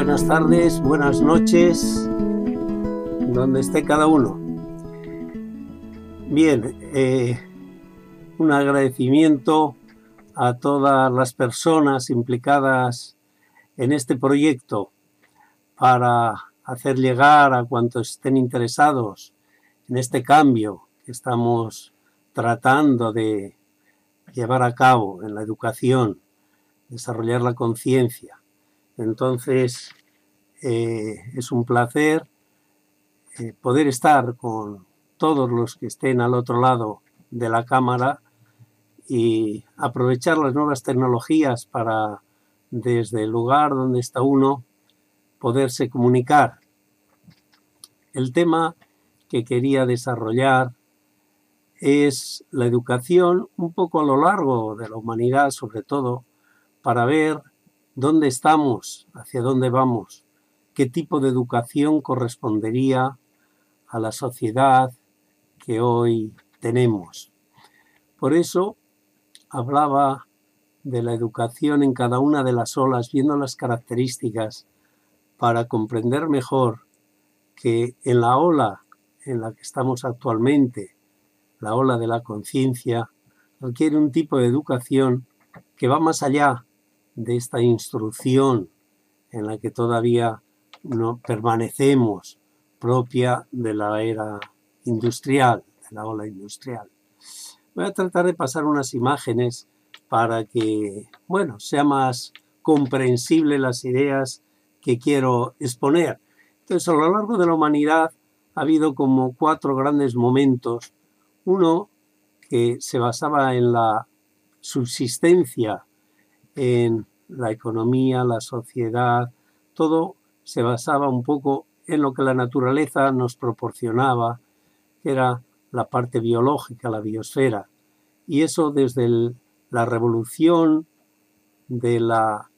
buenas tardes, buenas noches, donde esté cada uno. Bien, un agradecimiento a todas las personas implicadas en este proyecto para hacer llegar a cuantos estén interesados en este cambio que estamos tratando de llevar a cabo en la educación, desarrollar la conciencia. Entonces, es un placer poder estar con todos los que estén al otro lado de la cámara y aprovechar las nuevas tecnologías para, desde el lugar donde está uno, poderse comunicar. El tema que quería desarrollar es la educación un poco a lo largo de la humanidad, sobre todo, para ver dónde estamos, hacia dónde vamos, qué tipo de educación correspondería a la sociedad que hoy tenemos. Por eso hablaba de la educación en cada una de las olas, viendo las características para comprender mejor que en la ola en la que estamos actualmente, la ola de la conciencia, requiere un tipo de educación que va más allá de esta instrucción en la que todavía no permanecemos, propia de la era industrial, de la ola industrial. Voy a tratar de pasar unas imágenes para que, sea más comprensible las ideas que quiero exponer. Entonces, a lo largo de la humanidad ha habido como 4 grandes momentos. Uno que se basaba en la subsistencia, en la economía, la sociedad, todo se basaba un poco en lo que la naturaleza nos proporcionaba, que era la parte biológica, la biosfera. Y eso desde la revolución de la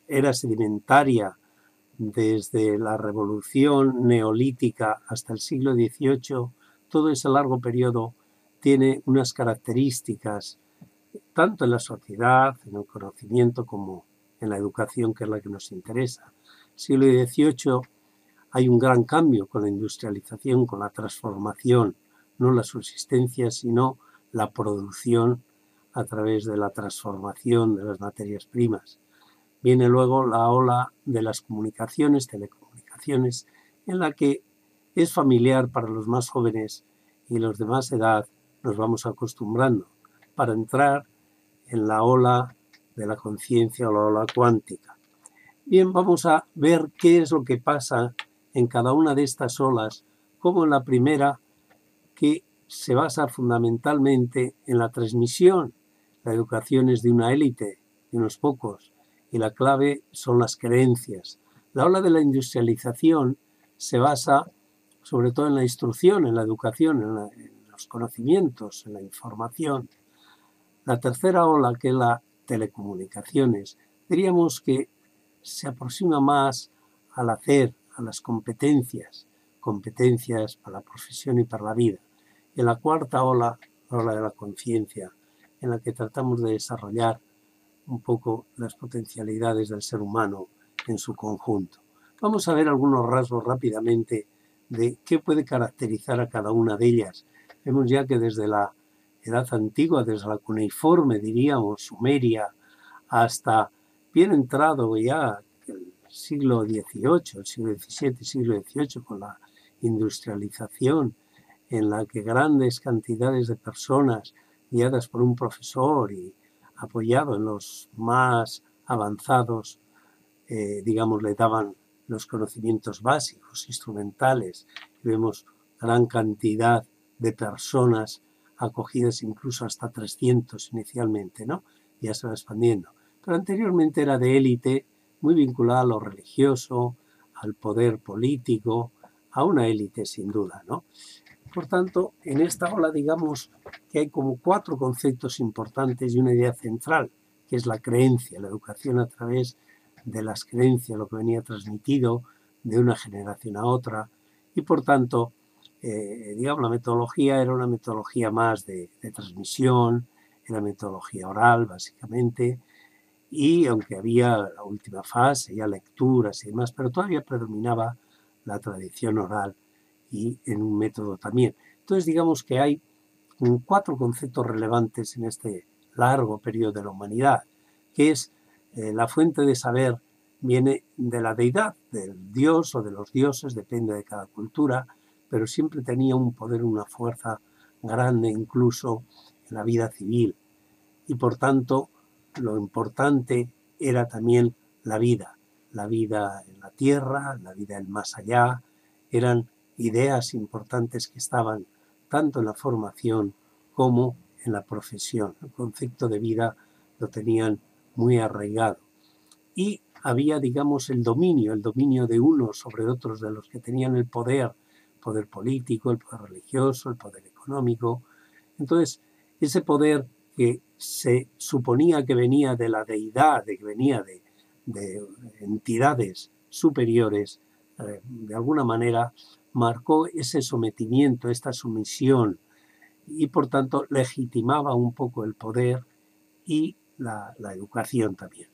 era sedimentaria, desde la revolución neolítica hasta el siglo XVIII, todo ese largo periodo tiene unas características, tanto en la sociedad, en el conocimiento, como en la educación, que es la que nos interesa. En el siglo XVIII hay un gran cambio con la industrialización, con la transformación, no la subsistencia, sino la producción a través de la transformación de las materias primas. Viene luego la ola de las comunicaciones, telecomunicaciones, en la que es familiar para los más jóvenes y los de más edad nos vamos acostumbrando para entrar en la ola de la conciencia o la ola cuántica. Bien, vamos a ver qué es lo que pasa en cada una de estas olas, como en la primera, que se basa fundamentalmente en la transmisión. La educación es de una élite, de unos pocos, y la clave son las creencias. La ola de la industrialización se basa sobre todo en la instrucción, en la educación, en los conocimientos, en la información. La tercera ola, que es la telecomunicaciones, diríamos que se aproxima más al hacer, a las competencias para la profesión y para la vida. Y en la cuarta ola, la ola de la conciencia, en la que tratamos de desarrollar un poco las potencialidades del ser humano en su conjunto. Vamos a ver algunos rasgos rápidamente de qué puede caracterizar a cada una de ellas. Vemos ya que desde la edad antigua, desde la cuneiforme, diríamos, sumeria, hasta bien entrado ya el siglo XVIII, el siglo XVII, siglo XVIII, con la industrialización, en la que grandes cantidades de personas, guiadas por un profesor y apoyado en los más avanzados, le daban los conocimientos básicos, instrumentales. Y vemos gran cantidad de personas acogidas, incluso hasta 300 inicialmente, ¿no? Ya se va expandiendo. Pero anteriormente era de élite, muy vinculada a lo religioso, al poder político, a una élite sin duda, ¿no? Por tanto, en esta ola digamos que hay como 4 conceptos importantes y una idea central, que es la creencia, la educación a través de las creencias, lo que venía transmitido de una generación a otra, y por tanto, la metodología era una metodología más de transmisión, era metodología oral básicamente, y aunque había la última fase, ya lecturas y demás, pero todavía predominaba la tradición oral y en un método también. Entonces digamos que hay 4 conceptos relevantes en este largo periodo de la humanidad, que es la fuente de saber viene de la deidad, del dios o de los dioses, depende de cada cultura, pero siempre tenía un poder, una fuerza grande incluso en la vida civil. Y por tanto, lo importante era también la vida en la tierra, la vida en más allá, eran ideas importantes que estaban tanto en la formación como en la profesión. El concepto de vida lo tenían muy arraigado. Y había, digamos, el dominio de unos sobre otros, de los que tenían el poder político, el poder religioso, el poder económico. Entonces, ese poder que se suponía que venía de la deidad, que venía de entidades superiores, de alguna manera marcó ese sometimiento, esta sumisión, y por tanto legitimaba un poco el poder y la educación también.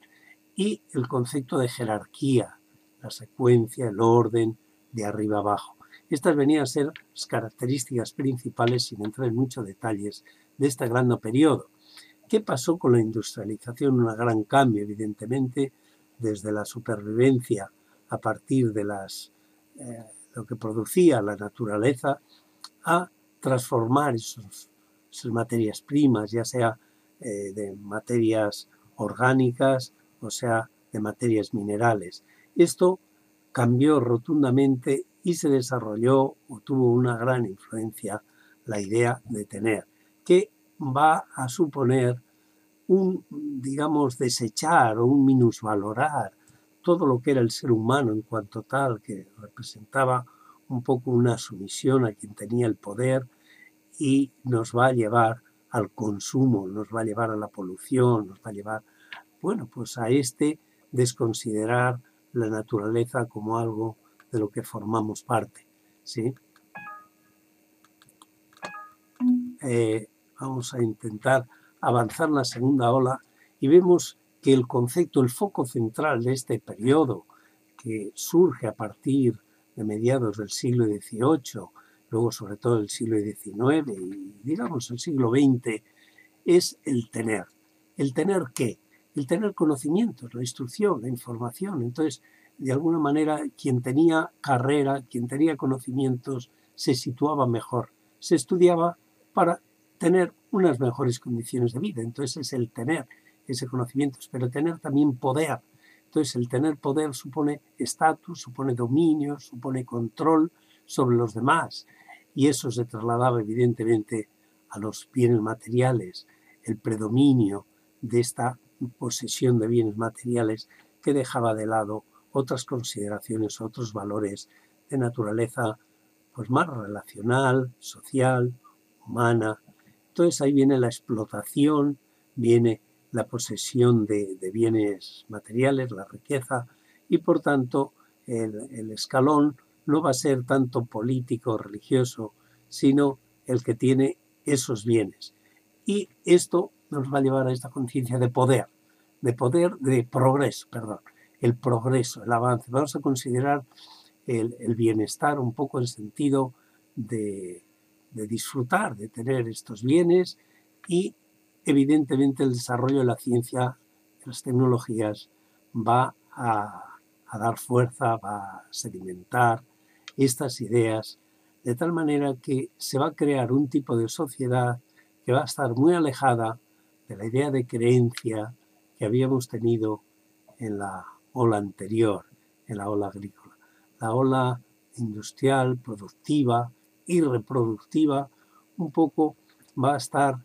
Y el concepto de jerarquía, la secuencia, el orden, de arriba abajo. Estas venían a ser las características principales, sin entrar en muchos detalles, de este gran periodo. ¿Qué pasó con la industrialización? Un gran cambio, evidentemente, desde la supervivencia a partir de lo que producía la naturaleza, a transformar esas materias primas, ya sea de materias orgánicas, o sea, de materias minerales. Esto cambió rotundamente y se desarrolló o tuvo una gran influencia la idea de tener, que va a suponer digamos, desechar o un minusvalorar todo lo que era el ser humano en cuanto tal, que representaba un poco una sumisión a quien tenía el poder, y nos va a llevar al consumo, nos va a llevar a la polución, nos va a llevar, bueno, pues a desconsiderar la naturaleza como algo de lo que formamos parte, ¿sí? Vamos a intentar avanzar la segunda ola y vemos que el concepto, el foco central de este periodo, que surge a partir de mediados del siglo XVIII, luego sobre todo el siglo XIX y digamos el siglo XX, es el tener. ¿El tener qué? El tener conocimientos, la instrucción, la información. Entonces, de alguna manera, quien tenía carrera, quien tenía conocimientos, se situaba mejor. Se estudiaba para tener unas mejores condiciones de vida. Entonces, es el tener ese conocimiento, pero tener también poder. Entonces, el tener poder supone estatus, supone dominio, supone control sobre los demás. Y eso se trasladaba, evidentemente, a los bienes materiales, el predominio de esta posesión de bienes materiales que dejaba de lado otras consideraciones, otros valores de naturaleza pues más relacional, social, humana. Entonces ahí viene la explotación, viene la posesión de bienes materiales, la riqueza, y por tanto el escalón no va a ser tanto político o religioso, sino el que tiene esos bienes. Y esto nos va a llevar a esta conciencia de progreso, perdón, el progreso, el avance. Vamos a considerar el bienestar un poco en sentido de disfrutar, de tener estos bienes, y evidentemente el desarrollo de la ciencia, de las tecnologías, va a dar fuerza, va a sedimentar estas ideas, de tal manera que se va a crear un tipo de sociedad que va a estar muy alejada de la idea de creencia que habíamos tenido en la ola anterior, en la ola agrícola. La ola industrial, productiva y reproductiva, un poco va a estar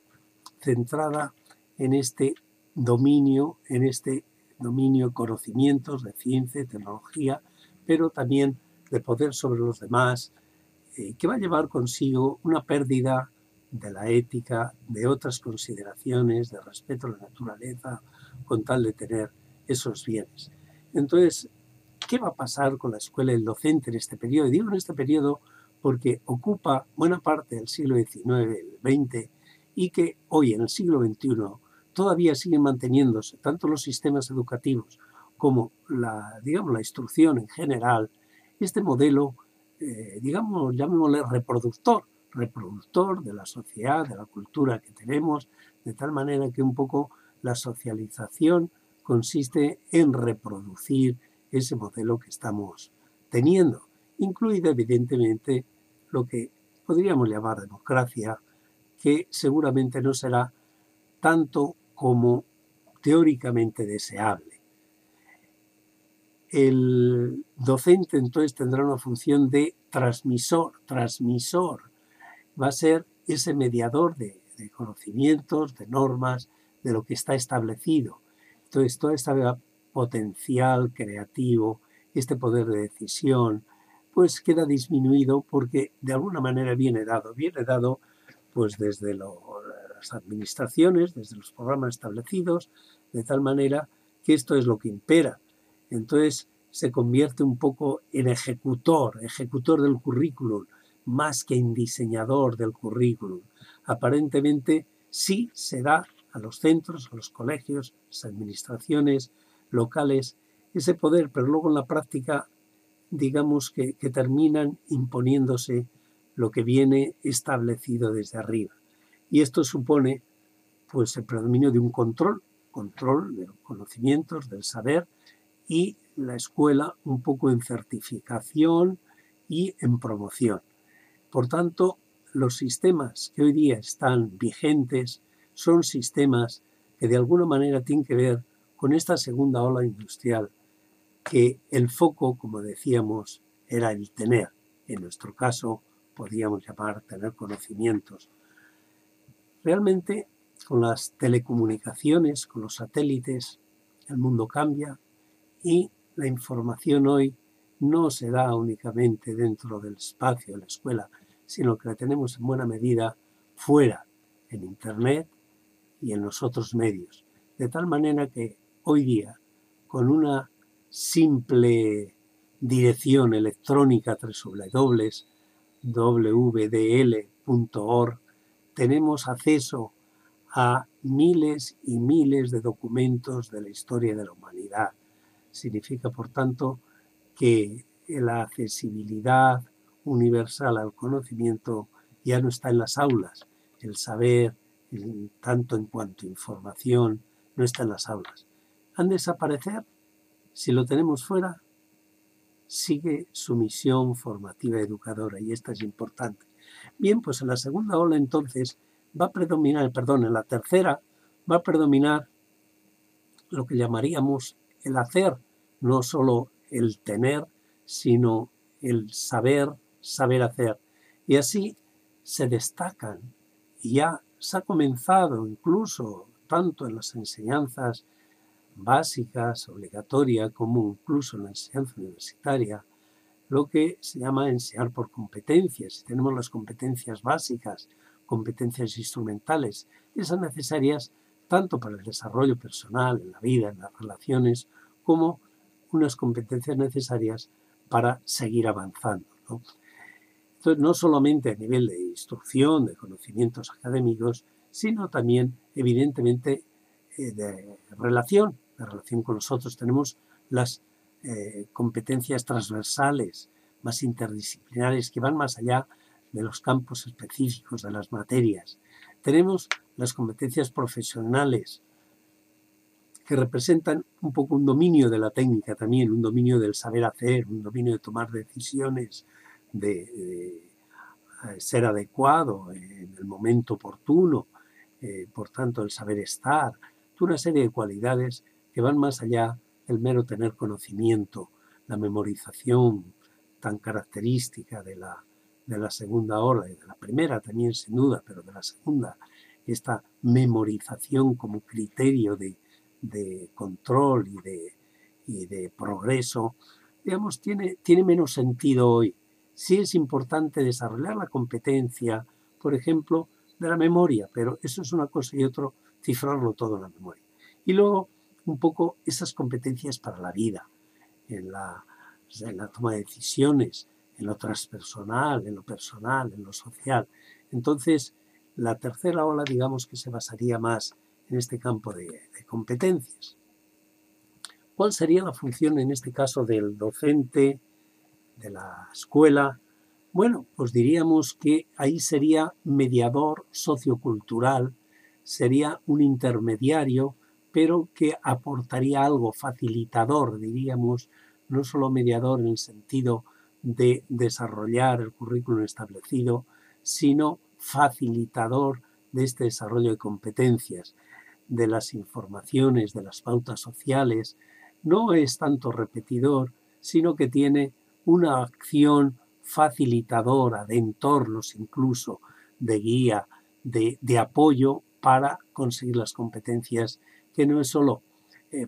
centrada en este dominio de conocimientos, de ciencia y tecnología, pero también de poder sobre los demás, que va a llevar consigo una pérdida de la ética, de otras consideraciones, de respeto a la naturaleza, con tal de tener esos bienes. Entonces, ¿qué va a pasar con la escuela y el docente en este periodo? Y digo en este periodo porque ocupa buena parte del siglo XIX, el XX, y que hoy en el siglo XXI todavía siguen manteniéndose, tanto los sistemas educativos como digamos, la instrucción en general, este modelo, digamos, llamémosle reproductor de la sociedad, de la cultura que tenemos, de tal manera que un poco la socialización consiste en reproducir ese modelo que estamos teniendo, incluido evidentemente lo que podríamos llamar democracia, que seguramente no será tanto como teóricamente deseable. El docente entonces tendrá una función de transmisor, va a ser ese mediador de conocimientos, de normas, de lo que está establecido. Entonces, todo este potencial creativo, este poder de decisión, pues queda disminuido porque de alguna manera viene dado pues desde las administraciones, desde los programas establecidos, de tal manera que esto es lo que impera. Entonces se convierte un poco en ejecutor del currículum, más que en diseñador del currículum. Aparentemente sí se da a los centros, a los colegios, las administraciones locales ese poder, pero luego en la práctica digamos que terminan imponiéndose lo que viene establecido desde arriba. Y esto supone pues el predominio de un control de los conocimientos, del saber, y la escuela un poco en certificación y en promoción. Por tanto, los sistemas que hoy día están vigentes son sistemas que de alguna manera tienen que ver con esta segunda ola industrial, que el foco, como decíamos, era el tener. En nuestro caso, podríamos llamar tener conocimientos. Realmente, con las telecomunicaciones, con los satélites, el mundo cambia y la información hoy no se da únicamente dentro del espacio de la escuela, sino que la tenemos en buena medida fuera, en Internet y en los otros medios. De tal manera que hoy día, con una simple dirección electrónica www.wdl.org, tenemos acceso a miles y miles de documentos de la historia de la humanidad. Significa, por tanto, que la accesibilidad universal al conocimiento ya no está en las aulas. El saber, tanto en cuanto a información, no está en las aulas. ¿Han de desaparecer? Si lo tenemos fuera, sigue su misión formativa educadora y esta es importante. Bien, pues en la segunda ola entonces va a predominar, en la tercera va a predominar lo que llamaríamos el hacer, no solo el tener, sino el saber hacer. Y así se destacan. Y ya se ha comenzado incluso tanto en las enseñanzas básicas, obligatorias, como incluso en la enseñanza universitaria, lo que se llama enseñar por competencias. Si tenemos las competencias básicas, competencias instrumentales, esas necesarias tanto para el desarrollo personal, en la vida, en las relaciones, como unas competencias necesarias para seguir avanzando, ¿no? Entonces, no solamente a nivel de instrucción, de conocimientos académicos, sino también, evidentemente, de relación con los otros. Tenemos las competencias transversales, más interdisciplinares, que van más allá de los campos específicos de las materias. Tenemos las competencias profesionales, que representan un poco un dominio de la técnica también, un dominio del saber hacer, un dominio de tomar decisiones, de ser adecuado en el momento oportuno, por tanto el saber estar, una serie de cualidades que van más allá del mero tener conocimiento, la memorización tan característica de la segunda ola y de la primera también sin duda, pero de la segunda, esta memorización como criterio de control y de progreso, digamos, tiene menos sentido hoy. Sí es importante desarrollar la competencia, por ejemplo, de la memoria, pero eso es una cosa y otro, cifrarlo todo en la memoria. Y luego, un poco esas competencias para la vida, en la toma de decisiones, en lo transpersonal, en lo personal, en lo social. Entonces, la tercera ola, digamos que se basaría más en este campo de competencias. ¿Cuál sería la función en este caso del docente, de la escuela? Bueno, pues diríamos que ahí sería mediador sociocultural, sería un intermediario, pero que aportaría algo, facilitador, diríamos, no solo mediador en el sentido de desarrollar el currículum establecido, sino facilitador de este desarrollo de competencias, de las informaciones, de las pautas sociales. No es tanto repetidor, sino que tiene una acción facilitadora de entornos, incluso de guía, de apoyo para conseguir las competencias, que no es solo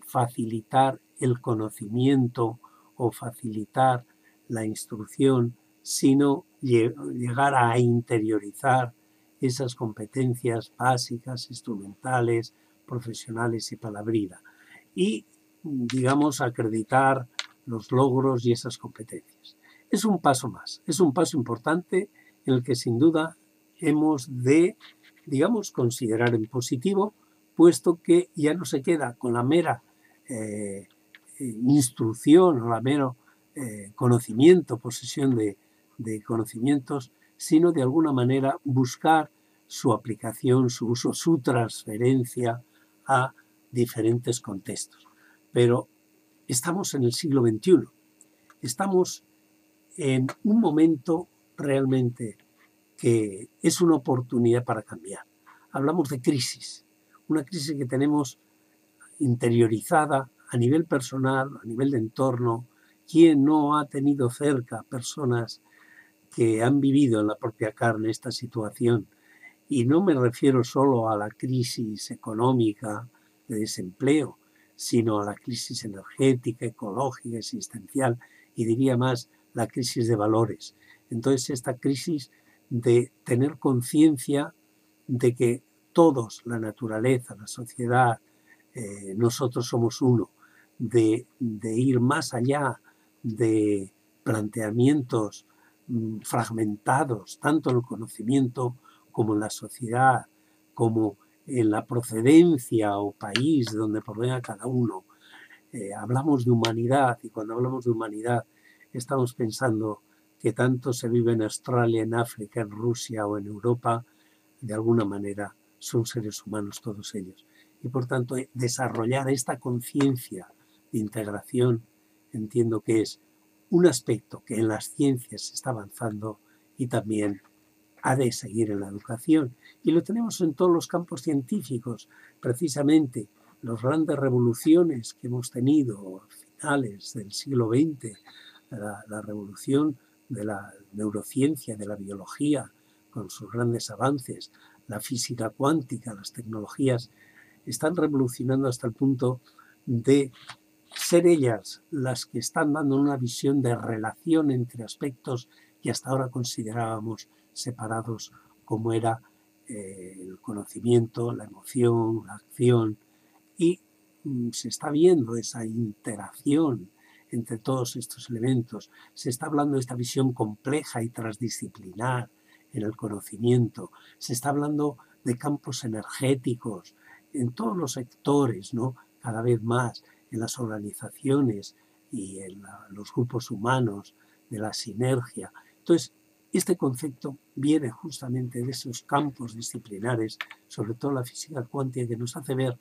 facilitar el conocimiento o facilitar la instrucción, sino llegar a interiorizar esas competencias básicas, instrumentales, profesionales y para la vida. Y, digamos, acreditar los logros y esas competencias. Es un paso más, es un paso importante en el que sin duda hemos de, digamos, considerar en positivo, puesto que ya no se queda con la mera instrucción o la mero conocimiento, posesión de conocimientos, sino de alguna manera buscar su aplicación, su uso, su transferencia a diferentes contextos. Pero estamos en el siglo XXI, estamos en un momento realmente que es una oportunidad para cambiar. Hablamos de crisis, una crisis que tenemos interiorizada a nivel personal, a nivel de entorno. ¿Quién no ha tenido cerca personas que han vivido en la propia carne esta situación? Y no me refiero solo a la crisis económica de desempleo, sino a la crisis energética, ecológica, existencial y diría más la crisis de valores. Entonces esta crisis de tener conciencia de que todos, la naturaleza, la sociedad, nosotros somos uno, de ir más allá de planteamientos fragmentados, tanto en el conocimiento como en la sociedad, como en la procedencia o país de donde provenga cada uno. Hablamos de humanidad y cuando hablamos de humanidad estamos pensando que tanto se vive en Australia, en África, en Rusia o en Europa, de alguna manera son seres humanos todos ellos. Y por tanto desarrollar esta conciencia de integración entiendo que es un aspecto que en las ciencias se está avanzando y también ha de seguir en la educación. Y lo tenemos en todos los campos científicos. Precisamente las grandes revoluciones que hemos tenido a finales del siglo XX, la revolución de la neurociencia, de la biología, con sus grandes avances, la física cuántica, las tecnologías, están revolucionando hasta el punto de ser ellas las que están dando una visión de relación entre aspectos que hasta ahora considerábamos separados, como era el conocimiento, la emoción, la acción, y se está viendo esa interacción entre todos estos elementos. Se está hablando de esta visión compleja y transdisciplinar en el conocimiento. Se está hablando de campos energéticos en todos los sectores, ¿no? Cada vez más en las organizaciones y en los grupos humanos, de la sinergia. Entonces, este concepto viene justamente de esos campos disciplinares, sobre todo la física cuántica, que nos hace ver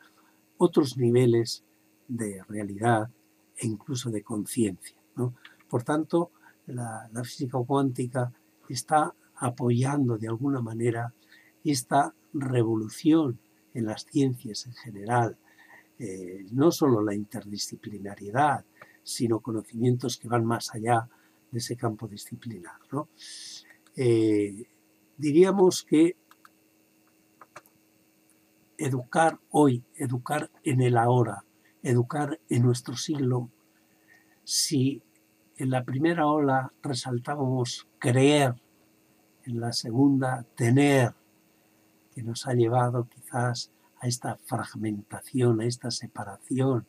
otros niveles de realidad e incluso de conciencia, ¿no? Por tanto, la física cuántica está apoyando de alguna manera esta revolución en las ciencias en general, no solo la interdisciplinariedad, sino conocimientos que van más allá de ese campo disciplinar, ¿no? Diríamos que educar hoy, educar en el ahora, educar en nuestro siglo, si en la primera ola resaltábamos creer, en la segunda tener, que nos ha llevado quizás a esta fragmentación, a esta separación,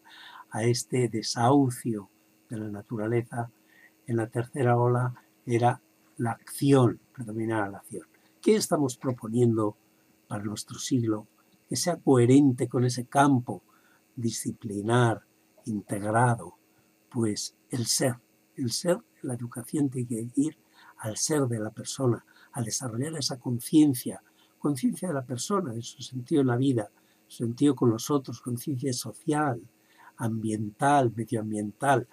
a este desahucio de la naturaleza, en la tercera ola era la acción, predominaba la acción. ¿Qué estamos proponiendo para nuestro siglo? que sea coherente con ese campo disciplinar, integrado, pues el ser, la educación tiene que ir al ser de la persona, a desarrollar esa conciencia de la persona, de su sentido en la vida, su sentido con los otros, conciencia social, ambiental, medioambiental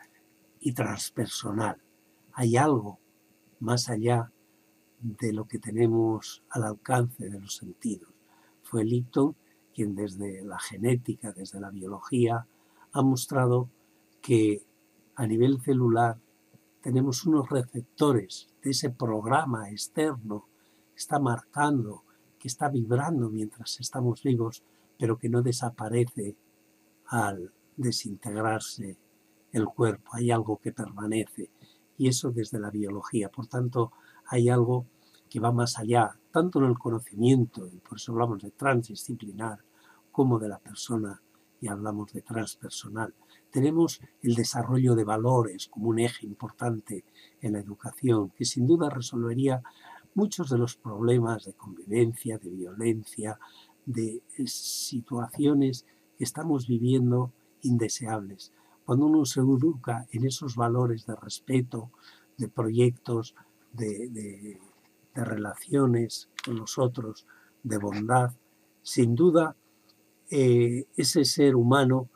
y transpersonal. Hay algo más allá de lo que tenemos al alcance de los sentidos. Fue Lipton quien desde la genética, desde la biología, ha mostrado que a nivel celular tenemos unos receptores de ese programa externo que está marcando, que está vibrando mientras estamos vivos, pero que no desaparece al desintegrarse el cuerpo. Hay algo que permanece, y eso desde la biología. Por tanto, hay algo que va más allá, tanto en el conocimiento, y por eso hablamos de transdisciplinar, como de la persona y hablamos de transpersonal. Tenemos el desarrollo de valores como un eje importante en la educación, que sin duda resolvería muchos de los problemas de convivencia, de violencia, de situaciones que estamos viviendo indeseables. Cuando uno se educa en esos valores de respeto, de proyectos, de relaciones con los otros, de bondad, sin duda ese ser humano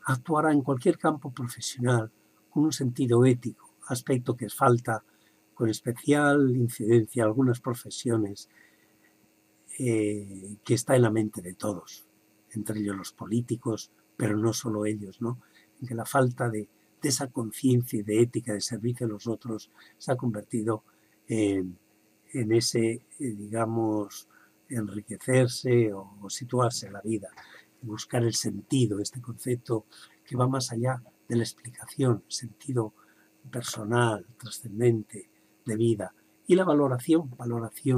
actuará en cualquier campo profesional con un sentido ético, aspecto que falta con especial incidencia en algunas profesiones que está en la mente de todos, entre ellos los políticos, pero no solo ellos, ¿no? En que la falta de esa conciencia y de ética de servicio a los otros se ha convertido en ese, digamos, enriquecerse o situarse en la vida, buscar el sentido, este concepto que va más allá de la explicación, sentido personal, trascendente, de vida, y la valoración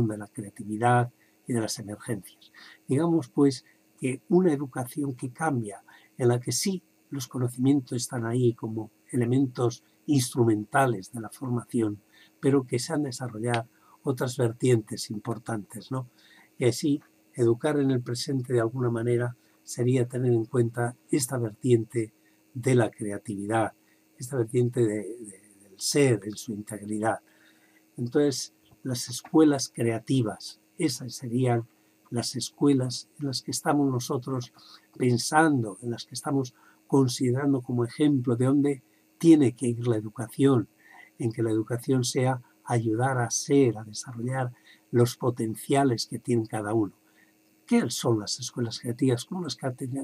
de la creatividad y de las emergencias. Digamos, pues, que una educación que cambia, en la que sí los conocimientos están ahí como elementos instrumentales de la formación, pero que se han desarrollado otras vertientes importantes, ¿no? Y así, educar en el presente de alguna manera sería tener en cuenta esta vertiente de la creatividad, esta vertiente del ser en su integridad. Entonces, las escuelas creativas, esas serían las escuelas en las que estamos nosotros pensando, en las que estamos considerando como ejemplo de dónde tiene que ir la educación, en que la educación sea ayudar a ser, a desarrollar los potenciales que tiene cada uno. ¿Qué son las escuelas creativas? ¿Cómo las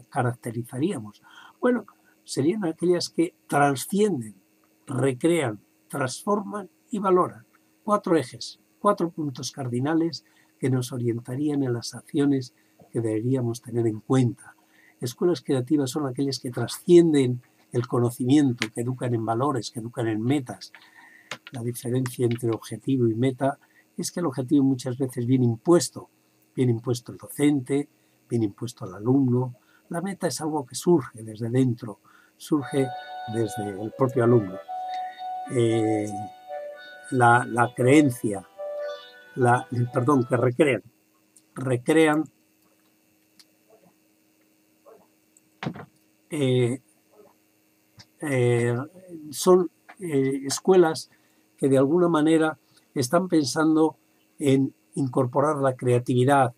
caracterizaríamos? Bueno, serían aquellas que trascienden, recrean, transforman y valoran. 4 ejes, 4 puntos cardinales que nos orientarían en las acciones que deberíamos tener en cuenta. Escuelas creativas son aquellas que trascienden el conocimiento, que educan en valores, que educan en metas. La diferencia entre objetivo y meta es que el objetivo muchas veces viene impuesto el docente, viene impuesto al alumno. La meta es algo que surge desde dentro, surge desde el propio alumno. La creencia, que recrean son escuelas que de alguna manera están pensando en incorporar la creatividad,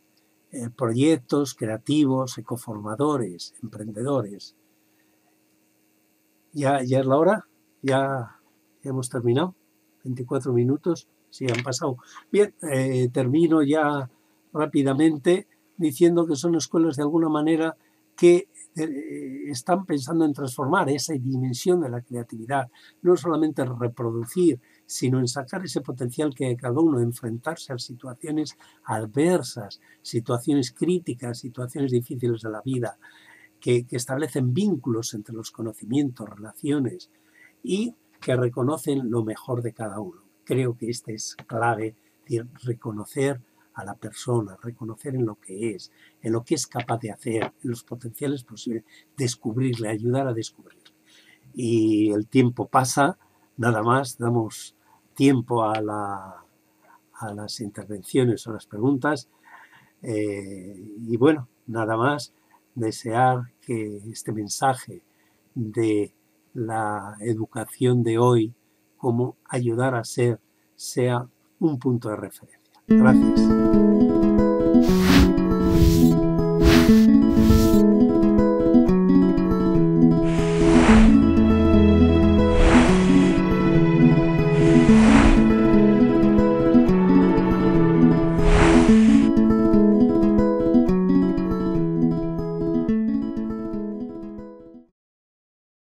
proyectos creativos, ecoformadores, emprendedores. ¿Ya es la hora? ¿Ya hemos terminado? 24 minutos, sí, han pasado. Bien, termino ya rápidamente diciendo que son escuelas de alguna manera que están pensando en transformar esa dimensión de la creatividad, no solamente en reproducir, sino en sacar ese potencial que hay cada uno, enfrentarse a situaciones adversas, situaciones críticas, situaciones difíciles de la vida, que establecen vínculos entre los conocimientos, relaciones y que reconocen lo mejor de cada uno. Creo que este es clave, reconocer a la persona, reconocer en lo que es capaz de hacer, en los potenciales posibles, descubrirle, ayudar a descubrirle. Y el tiempo pasa, nada más, damos tiempo a las intervenciones o las preguntas. Y bueno, Nada más, desear que este mensaje de la educación de hoy, cómo ayudar a ser, sea un punto de referencia. Gracias.